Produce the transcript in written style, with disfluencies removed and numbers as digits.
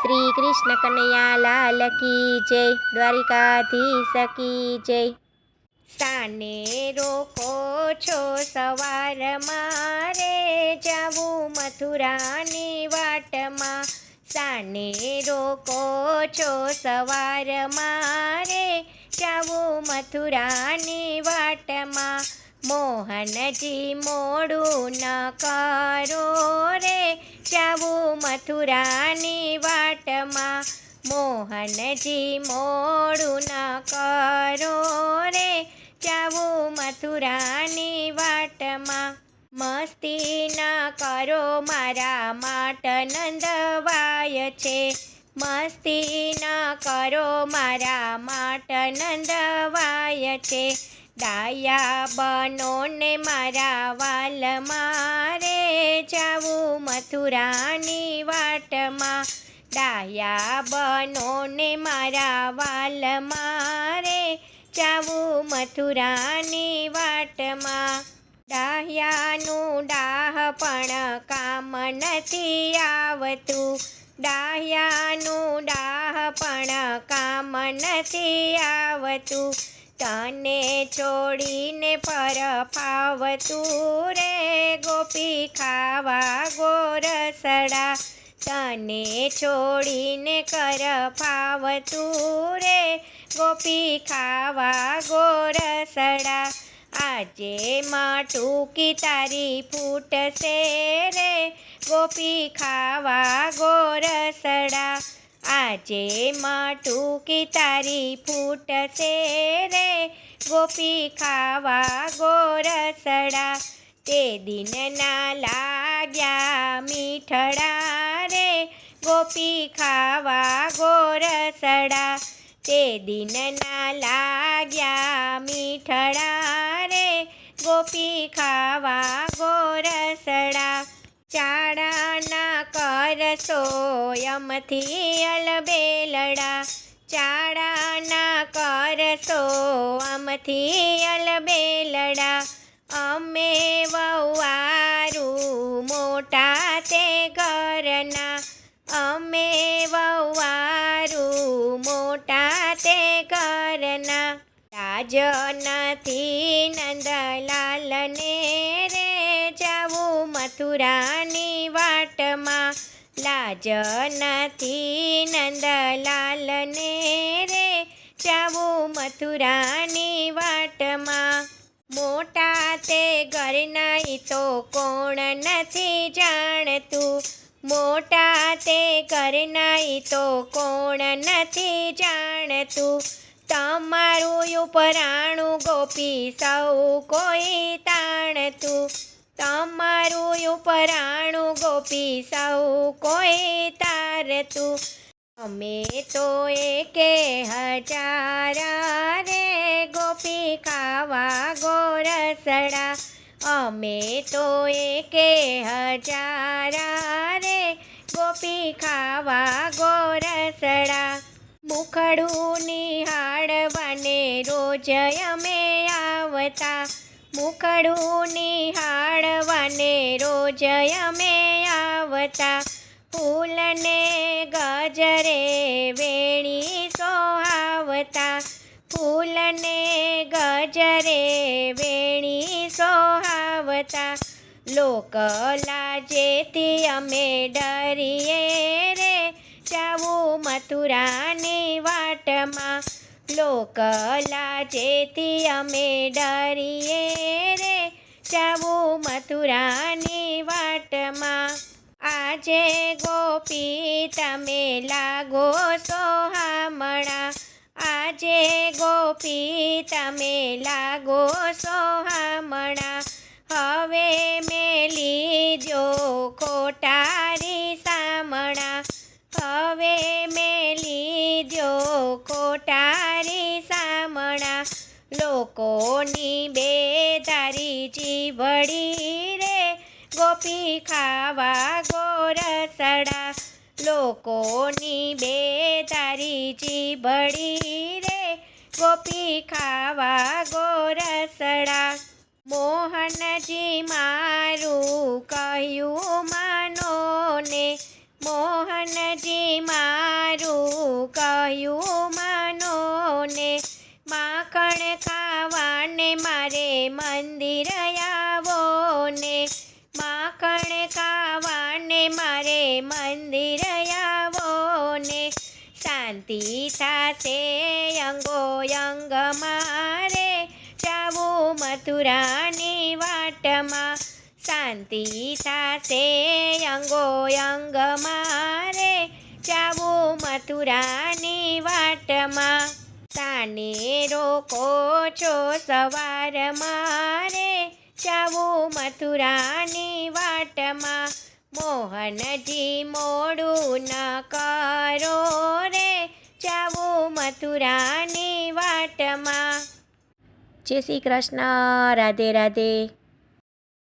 श्री कृष्ण कन्हैया लाल की जय। द्वारिकाधीश की जय। साने रोको छो सवार मारे जावू मथुरानी वाटमा। साने रोको छो सवार मारे जावू मथुरानी वाटमा। मोहनजी मोडू न करो रे जावू मथुरानी वाटमा। मोहनजी मोडू न करो रे जावू मथुरानी वाटमा। मस्ती न करो मारा माट नंदवाय छे। मस्ती न करो मारा माट नंदवाय छे। डाया बनो ने मारा वाल मारे जावू मथुरानी वाटमा। डाया बनो ने मारा वाल मारे जावू मथुरानी वाटमा। डाह्यानु डाह पण काम नथी आवतु। डाह्यानु डाह पण काम नथी आवतु। तने छोड़ीने पर फावतु रे गोपी खावा गोरसड़ा। तने छोड़ीने कर फावतु रे गोपी खावा गोरसड़ा। आजे माटूकी तारी फूटसे रे गोपी खावा गोरसड़ा। आजे माटूकी तारी फूटसे रे गोपी खावा गोरसड़ा। ते दिन ना लाग्या मीठड़ा रे गोपी खावा गोरसड़ा। ते दिन ना लाग्या मीठड़ा रे गोपी खावा गोरसड़ा। चाड़ा ना करसो यमथी अलबेलड़ा। चाड़ा ना करसो अमथी अलबेलड़ा। अमे ववारू मोटा ते घरना। अमे ववारू मोटा ते घरना। लाज नथी नंदलाल ने रे जावू मथुरानी वाटमा। लाज नथी नंदलाल ने रे जावू मथुरानी वाटमा। मोटा ते घरना तो कोण नथी जाणतु। मोटा ते घरना तो कोण नथी जाणतु। तमारू उपराणु गोपी सौ कोई ताणतु। तमारू उपराणु गोपी सौ कोई तारतु। अमे तो एके हजारा रे गोपी खावा गोरसड़ा। अमे तो एके हजारा रे गोपी खावा गोरसड़ा। मुखड़ू निहाळवाने रोज अमे आवता। मुखड़ू निहाळवाने रोज अमे आवता। फूलने गजरे वेणी सोहावता। फूलने गजरे वेणी सोहावता। लोक लाजेती अमे डरीए रे जावू मथुरानी वाटमा। लोक लाजेती अमे डरीए रे जावू मथुरानी वाटमा। आजे गोपी तमे लागो सोहामणा। आजे गोपी तमे लागो सोहामणा। हवे मेली जो खोटारी सामणा। हवे मेली जो खोटारी सामणा। लोकोनी बेदारी जीवड़ी रे गोपी खावा गोरसड़ा। लोकोनी बेदारी जीवड़ी रे गोपी खावा गोरसड़ा। मोहनजी मारू कह્યું માનો ને મોહનજી મા મંદિર આવો ને, શાંતિ થાશે અંગો અંગ મારે, જાવું મથુરાની વાટમાં. શાંતિ થાશે અંગો અંગ મારે, જાવું મથુરાની વાટમાં. તાને રોકો છો સવાર મારે, જાવું મથુરાની વાટમાં. મોહનજી મોડું ન કરો રે, જાવું મથુરાની વાટમાં. જય શ્રી કૃષ્ણ. રાધે રાધે.